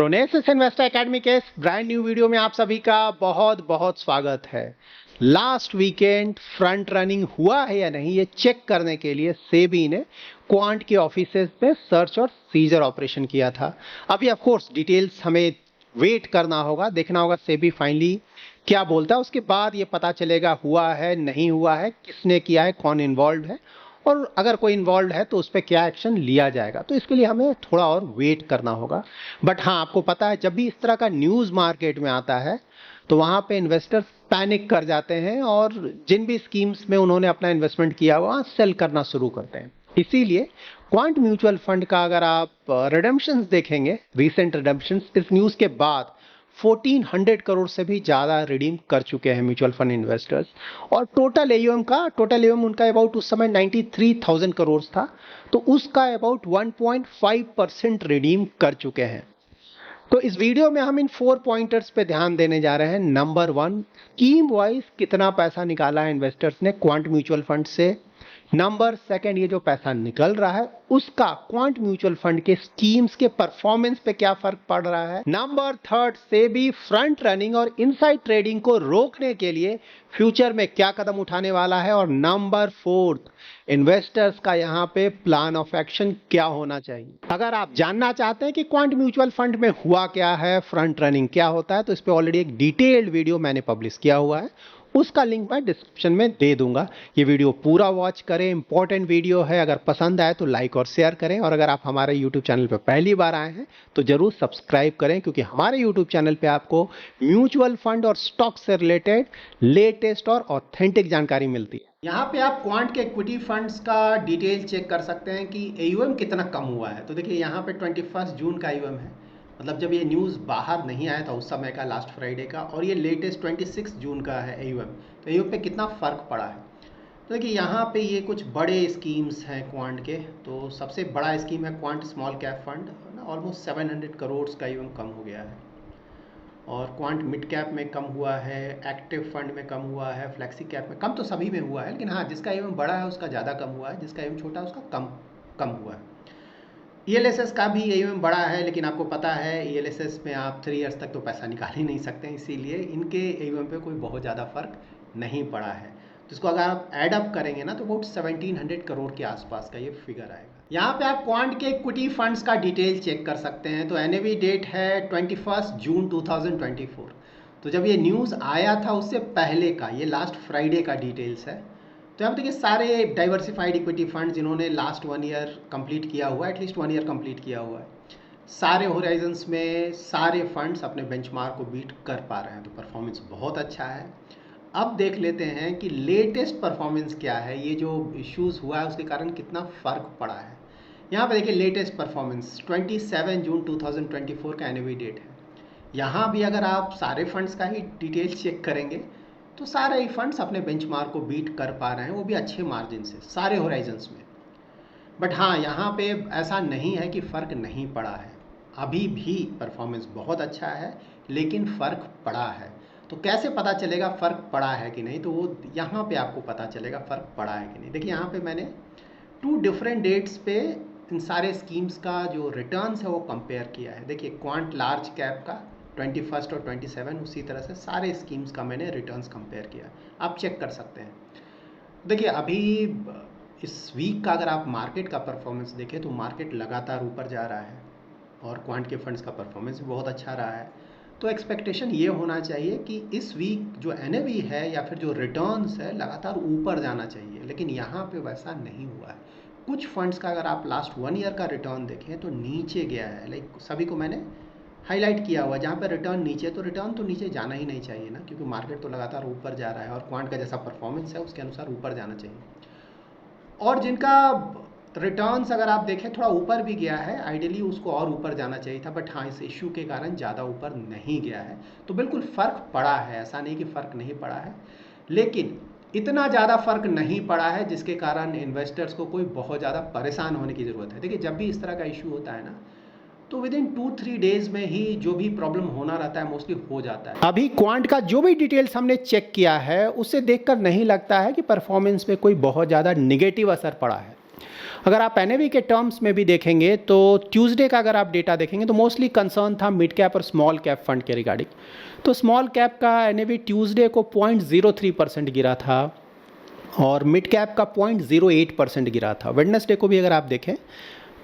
प्रोनेसिस investor academy के इस brand new video में आप सभी का बहुत बहुत स्वागत है। लास्ट वीकेंड फ्रंट रनिंग हुआ है या नहीं ये चेक करने के लिए सेबी ने क्वांट के ऑफिसेज में सर्च और सीजर ऑपरेशन किया था। अभी ऑफ कोर्स डिटेल्स हमें वेट करना होगा, देखना होगा सेबी फाइनली क्या बोलता है, उसके बाद ये पता चलेगा हुआ है नहीं हुआ है, किसने किया है, कौन इन्वॉल्व है और अगर कोई इन्वॉल्व है तो उस पर क्या एक्शन लिया जाएगा। तो इसके लिए हमें थोड़ा और वेट करना होगा। बट हाँ, आपको पता है जब भी इस तरह का न्यूज़ मार्केट में आता है तो वहाँ पे इन्वेस्टर्स पैनिक कर जाते हैं और जिन भी स्कीम्स में उन्होंने अपना इन्वेस्टमेंट किया हुआ सेल करना शुरू करते हैं। इसीलिए क्वांट म्यूचुअल फंड का अगर आप रिडेम्पशंस देखेंगे, रिसेंट रिडेम्पशंस इस न्यूज़ के बाद 1400 करोड़ से भी ज़्यादा रिडीम कर चुके हैं म्यूचुअल फंड इन्वेस्टर्स। और टोटल एयूएम उनका अबाउट उस समय 93,000 करोड़ था, तो उसका अबाउट 1.5% रिडीम कर चुके हैं। तो इस वीडियो में हम इन 4 पॉइंटर्स पे ध्यान देने जा रहे हैं। नंबर 1, स्कीम वाइज कितना पैसा निकाला है इन्वेस्टर्स ने क्वांट म्यूचुअल फंड से। नंबर 2, ये जो पैसा निकल रहा है उसका क्वांट म्यूचुअल फंड के स्कीम्स के परफॉर्मेंस पे क्या फर्क पड़ रहा है। नंबर 3, सेबी फ्रंट रनिंग और इनसाइड ट्रेडिंग को रोकने के लिए फ्यूचर में क्या कदम उठाने वाला है। और नंबर 4, इन्वेस्टर्स का यहां पे प्लान ऑफ एक्शन क्या होना चाहिए। अगर आप जानना चाहते हैं कि क्वांट म्यूचुअल फंड में हुआ क्या है, फ्रंट रनिंग क्या होता है, तो इस पे ऑलरेडी एक डिटेल्ड वीडियो मैंने पब्लिश किया हुआ है, उसका लिंक मैं डिस्क्रिप्शन में दे दूंगा। ये वीडियो पूरा वॉच करें, इंपॉर्टेंट वीडियो है। अगर पसंद आए तो लाइक और शेयर करें, और अगर आप हमारे यूट्यूब चैनल पर पहली बार आए हैं तो जरूर सब्सक्राइब करें, क्योंकि हमारे यूट्यूब चैनल पे आपको म्यूचुअल फंड और स्टॉक से रिलेटेड लेटेस्ट और ऑथेंटिक जानकारी मिलती है। यहाँ पे आप क्वांट के इक्विटी फंड्स का डिटेल चेक कर सकते हैं कि एयूएम कितना कम हुआ है। तो देखिए यहाँ पे 21 जून का एयूएम है, मतलब जब ये न्यूज़ बाहर नहीं आया था उस समय का, लास्ट फ्राइडे का, और ये लेटेस्ट 26 जून का है एयूएम। तो एयूएम पे कितना फ़र्क पड़ा है। तो देखिए यहाँ पे ये कुछ बड़े स्कीम्स हैं क्वांट के। तो सबसे बड़ा स्कीम है quant small cap fund, almost 700 crore का एयूएम कम हो गया है। और क्वांट मिड कैप में कम हुआ है, एक्टिव फंड में कम हुआ है, फ्लेक्सी कैप में कम तो सभी में हुआ है, लेकिन हाँ जिसका एयूएम बड़ा है उसका ज़्यादा कम हुआ है, जिसका एयूएम छोटा है उसका कम हुआ है। ईएलएसएस का भी एयूएम बड़ा है, लेकिन आपको पता है ईएलएसएस में आप 3 ईयर्स तक तो पैसा निकाल ही नहीं सकते, इसीलिए इनके एयूएम पे कोई बहुत ज़्यादा फर्क नहीं पड़ा है। तो इसको अगर आप ऐड अप करेंगे ना तो अबाउट 1700 करोड़ के आसपास का ये फिगर आएगा। यहाँ पे आप क्वांट के इक्विटी फंड्स का डिटेल चेक कर सकते हैं। तो एनएवी डेट है 21 जून 2024। तो जब ये न्यूज़ आया था उससे पहले का, ये लास्ट फ्राइडे का डिटेल्स है। तो यहाँ पे देखिए सारे डाइवर्सिफाइड इक्विटी फंड जिन्होंने लास्ट 1 ईयर कंप्लीट किया हुआ है, एटलीस्ट 1 ईयर कंप्लीट किया हुआ है, सारे होराइजन्स में सारे फंड्स अपने बेंचमार्क को बीट कर पा रहे हैं। तो परफॉर्मेंस बहुत अच्छा है। अब देख लेते हैं कि लेटेस्ट परफॉर्मेंस क्या है, ये जो इश्यूज़ हुआ है उसके कारण कितना फ़र्क पड़ा है। यहाँ पे देखिए लेटेस्ट परफॉर्मेंस 27 जून 2024 का एनएवी डेट है। यहाँ भी अगर आप सारे फंड्स का ही डिटेल चेक करेंगे तो सारे फंड्स अपने बेंचमार्क को बीट कर पा रहे हैं, वो भी अच्छे मार्जिन से सारे होराइजन्स में। बट हाँ, यहाँ पे ऐसा नहीं है कि फ़र्क नहीं पड़ा है, अभी भी परफॉर्मेंस बहुत अच्छा है, लेकिन फ़र्क पड़ा है। तो कैसे पता चलेगा फ़र्क पड़ा है कि नहीं, तो वो यहाँ पे आपको पता चलेगा फ़र्क पड़ा है कि नहीं। देखिए यहाँ पे मैंने 2 डिफरेंट डेट्स पे इन सारे स्कीम्स का जो रिटर्न्स है वो कंपेयर किया है। देखिए क्वांट लार्ज कैप का 21 और 27, उसी तरह से सारे स्कीम्स का मैंने रिटर्न्स कंपेयर किया, आप चेक कर सकते हैं। देखिए अभी इस वीक का अगर आप मार्केट का परफॉर्मेंस देखें तो मार्केट लगातार ऊपर जा रहा है और क्वांट के फंड्स का परफॉर्मेंस भी बहुत अच्छा रहा है। तो एक्सपेक्टेशन ये होना चाहिए कि इस वीक जो एनएवी है या फिर जो रिटर्न्स है लगातार ऊपर जाना चाहिए, लेकिन यहाँ पे वैसा नहीं हुआ है। कुछ फंड्स का अगर आप लास्ट 1 ईयर का रिटर्न देखें तो नीचे गया है। लाइक सभी को मैंने हाईलाइट किया हुआ, जहाँ पे रिटर्न नीचे, तो रिटर्न तो नीचे जाना ही नहीं चाहिए ना, क्योंकि मार्केट तो लगातार ऊपर जा रहा है और क्वांट का जैसा परफॉर्मेंस है उसके अनुसार ऊपर जाना चाहिए। और जिनका रिटर्न्स अगर आप देखें थोड़ा ऊपर भी गया है, आइडियली उसको और ऊपर जाना चाहिए था, बट हाँ इस इशू के कारण ज़्यादा ऊपर नहीं गया है। तो बिल्कुल फ़र्क पड़ा है, ऐसा नहीं कि फ़र्क नहीं पड़ा है, लेकिन इतना ज़्यादा फ़र्क नहीं पड़ा है जिसके कारण इन्वेस्टर्स को कोई बहुत ज़्यादा परेशान होने की ज़रूरत है। देखिए जब भी इस तरह का इशू होता है ना तो विद इन 2-3 डेज में ही जो भी प्रॉब्लम होना रहता है मोस्टली हो जाता है। अभी क्वांट का जो भी डिटेल्स हमने चेक किया है उससे देखकर नहीं लगता है कि परफॉर्मेंस में कोई बहुत ज़्यादा निगेटिव असर पड़ा है। अगर आप एनएवी के टर्म्स में भी देखेंगे तो ट्यूसडे का अगर आप डेटा देखेंगे तो मोस्टली कंसर्न था मिड कैप और स्मॉल कैप फंड के रिगार्डिंग। तो स्मॉल कैप का एनएवी ट्यूसडे को 0.03% गिरा था और मिड कैप का 0.08% गिरा था। वेडनेसडे को भी अगर आप देखें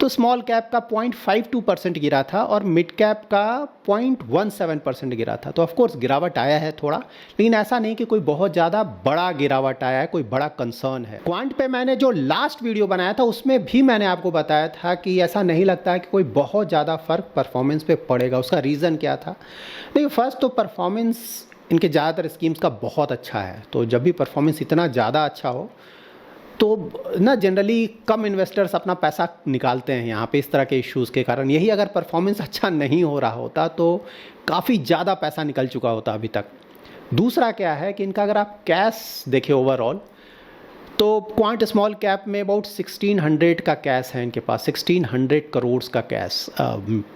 तो स्मॉल कैप का 0.52% गिरा था और मिड कैप का 0.17% गिरा था। तो ऑफकोर्स गिरावट आया है थोड़ा, लेकिन ऐसा नहीं कि कोई बहुत ज़्यादा बड़ा गिरावट आया है, कोई बड़ा कंसर्न है। क्वांट पे मैंने जो लास्ट वीडियो बनाया था उसमें भी मैंने आपको बताया था कि ऐसा नहीं लगता है कि कोई बहुत ज़्यादा फ़र्क परफॉर्मेंस पे पड़ेगा। उसका रीज़न क्या था? देखिए, फर्स्ट तो परफॉर्मेंस इनके ज़्यादातर स्कीम्स का बहुत अच्छा है। तो जब भी परफॉर्मेंस इतना ज़्यादा अच्छा हो तो ना जनरली कम इन्वेस्टर्स अपना पैसा निकालते हैं यहाँ पे इस तरह के इश्यूज़ के कारण। यही अगर परफॉर्मेंस अच्छा नहीं हो रहा होता तो काफ़ी ज़्यादा पैसा निकल चुका होता अभी तक। दूसरा क्या है कि इनका अगर आप कैश देखें ओवरऑल तो क्वांट स्मॉल कैप में अबाउट 1600 का कैश है इनके पास, 1600 करोड़ का कैश।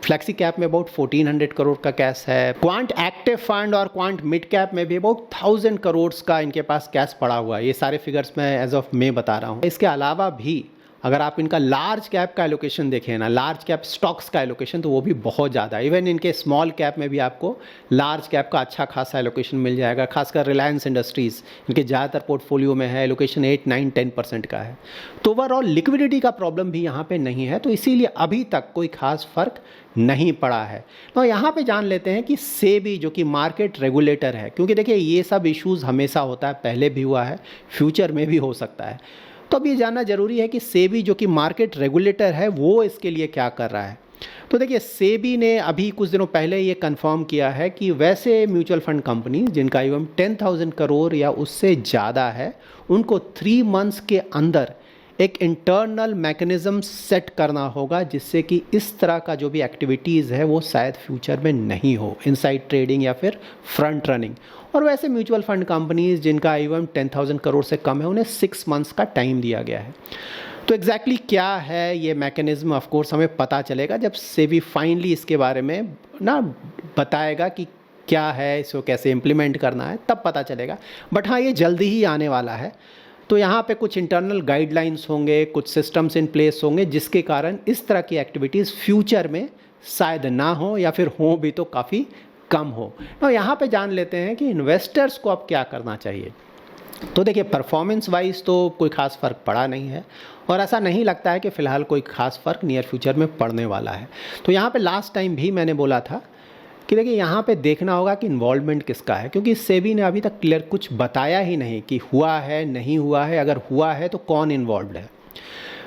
फ्लेक्सी कैप में अबाउट 1400 करोड़ का कैश है। क्वांट एक्टिव फंड और क्वांट मिड कैप में भी अबाउट 1000 करोड़ का इनके पास कैश पड़ा हुआ है। ये सारे फिगर्स मैं एज ऑफ मे बता रहा हूँ। इसके अलावा भी अगर आप इनका लार्ज कैप का एलोकेशन देखें ना, लार्ज कैप स्टॉक्स का एलोकेशन, तो वो भी बहुत ज़्यादा है। इवन इनके स्मॉल कैप में भी आपको लार्ज कैप का अच्छा खासा एलोकेशन मिल जाएगा। खासकर रिलायंस इंडस्ट्रीज़ इनके ज़्यादातर पोर्टफोलियो में है, एलोकेशन 8, 9, 10% का है। तो ओवरऑल लिक्विडिटी का प्रॉब्लम भी यहाँ पे नहीं है, तो इसीलिए अभी तक कोई खास फर्क नहीं पड़ा है। तो यहाँ पे जान लेते हैं कि सेबी जो कि मार्केट रेगुलेटर है, क्योंकि देखिए ये सब इश्यूज़ हमेशा होता है, पहले भी हुआ है, फ्यूचर में भी हो सकता है। तो अब ये जानना जरूरी है कि सेबी जो कि मार्केट रेगुलेटर है वो इसके लिए क्या कर रहा है। तो देखिए, सेबी ने अभी कुछ दिनों पहले ये कंफर्म किया है कि वैसे म्यूचुअल फंड कंपनी जिनका ईवीएम 10,000 करोड़ या उससे ज़्यादा है उनको 3 मंथ्स के अंदर एक इंटरनल मैकेनिज्म सेट करना होगा जिससे कि इस तरह का जो भी एक्टिविटीज़ है वो शायद फ्यूचर में नहीं हो, इनसाइड ट्रेडिंग या फिर फ्रंट रनिंग। और वैसे म्यूचुअल फंड कंपनीज जिनका ईवीएम 10,000 करोड़ से कम है उन्हें 6 मंथ्स का टाइम दिया गया है। तो एग्जैक्टली क्या है ये मैकेनिज्म, ऑफ कोर्स हमें पता चलेगा जब सेबी फाइनली इसके बारे में ना बताएगा कि क्या है, इसको कैसे इम्प्लीमेंट करना है, तब पता चलेगा। बट हाँ, ये जल्दी ही आने वाला है। तो यहाँ पे कुछ इंटरनल गाइडलाइंस होंगे, कुछ सिस्टम्स इन प्लेस होंगे जिसके कारण इस तरह की एक्टिविटीज़ फ्यूचर में शायद ना हो या फिर हो भी तो काफ़ी कम हो। तो यहाँ पे जान लेते हैं कि इन्वेस्टर्स को अब क्या करना चाहिए। तो देखिए, परफॉर्मेंस वाइज तो कोई ख़ास फ़र्क पड़ा नहीं है और ऐसा नहीं लगता है कि फ़िलहाल कोई ख़ास फ़र्क नियर फ्यूचर में पड़ने वाला है। तो यहाँ पे लास्ट टाइम भी मैंने बोला था कि देखिए यहाँ पे देखना होगा कि इन्वॉल्वमेंट किसका है, क्योंकि सेबी ने अभी तक क्लियर कुछ बताया ही नहीं कि हुआ है नहीं हुआ है। अगर हुआ है तो कौन इन्वॉल्व है।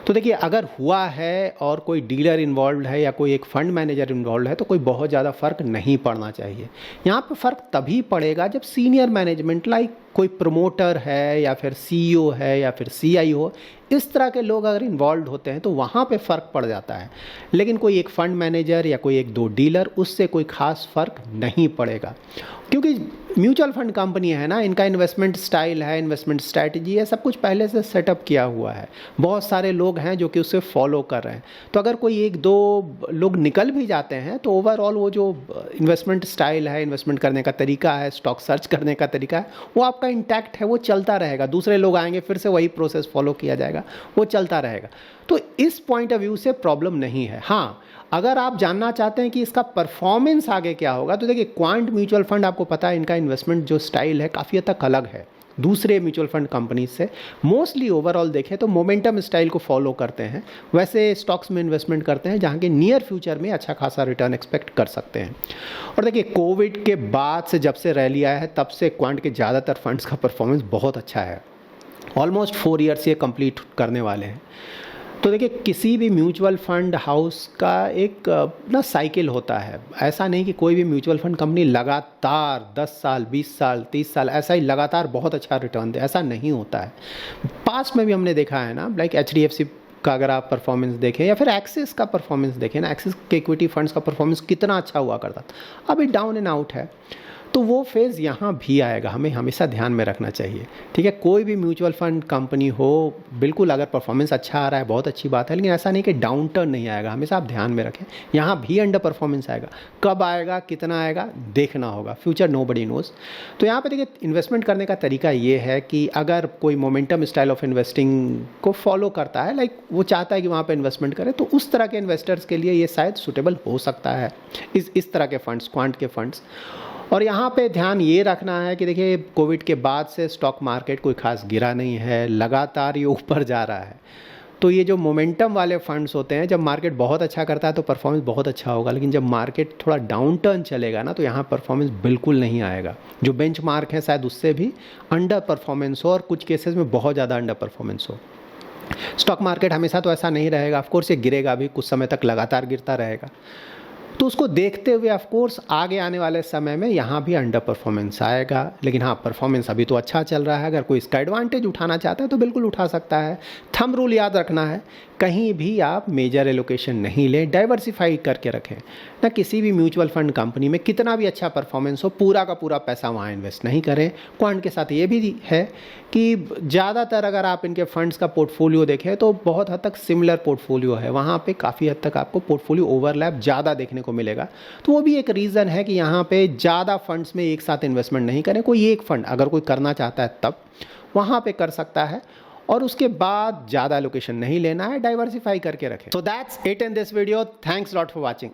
तो देखिए, अगर हुआ है और कोई डीलर इन्वॉल्व है या कोई एक फंड मैनेजर इन्वॉल्व है तो कोई बहुत ज़्यादा फ़र्क नहीं पड़ना चाहिए। यहाँ पे फ़र्क तभी पड़ेगा जब सीनियर मैनेजमेंट लाइक कोई प्रमोटर है या फिर सीईओ है या फिर सीआईओ, इस तरह के लोग अगर इन्वॉल्व होते हैं तो वहाँ पे फ़र्क पड़ जाता है। लेकिन कोई एक फ़ंड मैनेजर या कोई एक दो डीलर, उससे कोई ख़ास फ़र्क नहीं पड़ेगा, क्योंकि म्यूचुअल फंड कंपनी है ना, इनका इन्वेस्टमेंट स्टाइल है, इन्वेस्टमेंट स्ट्रैटेजी है, सब कुछ पहले से सेटअप किया हुआ है। बहुत सारे लोग हैं जो कि उसे फॉलो कर रहे हैं। तो अगर कोई एक दो लोग निकल भी जाते हैं तो ओवरऑल वो जो इन्वेस्टमेंट स्टाइल है, इन्वेस्टमेंट करने का तरीका है, स्टॉक सर्च करने का तरीका है, वो आपका इंटैक्ट है, वो चलता रहेगा। दूसरे लोग आएंगे, फिर से वही प्रोसेस फॉलो किया जाएगा, वो चलता रहेगा। तो इस पॉइंट ऑफ व्यू से प्रॉब्लम नहीं है। हाँ, अगर आप जानना चाहते हैं कि इसका परफॉर्मेंस आगे क्या होगा, तो देखिए, क्वांट म्यूचुअल फंड आपको पता है इनका इन्वेस्टमेंट जो स्टाइल है काफ़ी हद तक अलग है दूसरे म्यूचुअल फंड कंपनीज से। मोस्टली ओवरऑल देखें तो मोमेंटम स्टाइल को फॉलो करते हैं, वैसे स्टॉक्स में इन्वेस्टमेंट करते हैं जहाँ के नियर फ्यूचर में अच्छा खासा रिटर्न एक्सपेक्ट कर सकते हैं। और देखिए, कोविड के बाद से जब से रैली आया है तब से क्वांट के ज़्यादातर फंड्स का परफॉर्मेंस बहुत अच्छा है। ऑलमोस्ट 4 ईयर्स ये कंप्लीट करने वाले हैं। तो देखिए, किसी भी म्यूचुअल फंड हाउस का एक ना साइकिल होता है। ऐसा नहीं कि कोई भी म्यूचुअल फंड कंपनी लगातार 10 साल 20 साल 30 साल ऐसा ही लगातार बहुत अच्छा रिटर्न दे, ऐसा नहीं होता है। पास्ट में भी हमने देखा है ना, लाइक HDFC का अगर आप परफॉर्मेंस देखें या फिर एक्सिस का परफॉर्मेंस देखें ना, एक्सिस के इक्विटी फंड्स का परफॉर्मेंस कितना अच्छा हुआ करता था, अभी डाउन एंड आउट है। तो वो फेज़ यहाँ भी आएगा, हमें हमेशा ध्यान में रखना चाहिए। ठीक है, कोई भी म्यूचुअल फंड कंपनी हो, बिल्कुल अगर परफॉर्मेंस अच्छा आ रहा है बहुत अच्छी बात है, लेकिन ऐसा नहीं कि डाउन टर्न नहीं आएगा, हमेशा आप ध्यान में रखें। यहाँ भी अंडर परफॉर्मेंस आएगा, कब आएगा कितना आएगा देखना होगा, फ्यूचर नोबडी नोज। तो यहाँ पे देखिए इन्वेस्टमेंट करने का तरीका ये है कि अगर कोई मोमेंटम स्टाइल ऑफ इन्वेस्टिंग को फॉलो करता है, लाइक वो चाहता है कि वहाँ पे इन्वेस्टमेंट करे, तो उस तरह के इन्वेस्टर्स के लिए ये शायद सूटेबल हो सकता है, इस तरह के फंड्स, क्वांट के फंड्स। और यहाँ पे ध्यान ये रखना है कि देखिए कोविड के बाद से स्टॉक मार्केट कोई खास गिरा नहीं है, लगातार ये ऊपर जा रहा है। तो ये जो मोमेंटम वाले फंड्स होते हैं, जब मार्केट बहुत अच्छा करता है तो परफॉर्मेंस बहुत अच्छा होगा, लेकिन जब मार्केट थोड़ा डाउन टर्न चलेगा ना, तो यहाँ परफॉर्मेंस बिल्कुल नहीं आएगा। जो बेंचमार्क है शायद उससे भी अंडर परफॉर्मेंस हो, और कुछ केसेस में बहुत ज़्यादा अंडर परफॉर्मेंस हो। स्टॉक मार्केट हमेशा तो ऐसा नहीं रहेगा, ऑफकोर्स ये गिरेगा भी, कुछ समय तक लगातार गिरता रहेगा। तो उसको देखते हुए ऑफ कोर्स आगे आने वाले समय में यहाँ भी अंडर परफॉर्मेंस आएगा, लेकिन हाँ परफॉर्मेंस अभी तो अच्छा चल रहा है। अगर कोई इसका एडवांटेज उठाना चाहता है तो बिल्कुल उठा सकता है। थंब रूल याद रखना है, कहीं भी आप मेजर एलोकेशन नहीं लें, डाइवर्सिफाई करके रखें ना। किसी भी म्यूचुअल फंड कंपनी में कितना भी अच्छा परफॉर्मेंस हो, पूरा का पूरा पैसा वहाँ इन्वेस्ट नहीं करें। क्वांट के साथ ये भी है कि ज़्यादातर अगर आप इनके फंड्स का पोर्टफोलियो देखें तो बहुत हद तक सिमिलर पोर्टफोलियो है, वहाँ पे काफ़ी हद तक आपको पोर्टफोलियो ओवरलैप ज़्यादा देखने को मिलेगा। तो वो भी एक रीज़न है कि यहाँ पे ज़्यादा फंड्स में एक साथ इन्वेस्टमेंट नहीं करें। कोई एक फंड अगर कोई करना चाहता है तब वहाँ पे कर सकता है, और उसके बाद ज़्यादा एलोकेशन नहीं लेना है, डाइवर्सिफाई करके रखें। So that's it in this video, thanks lot for watching.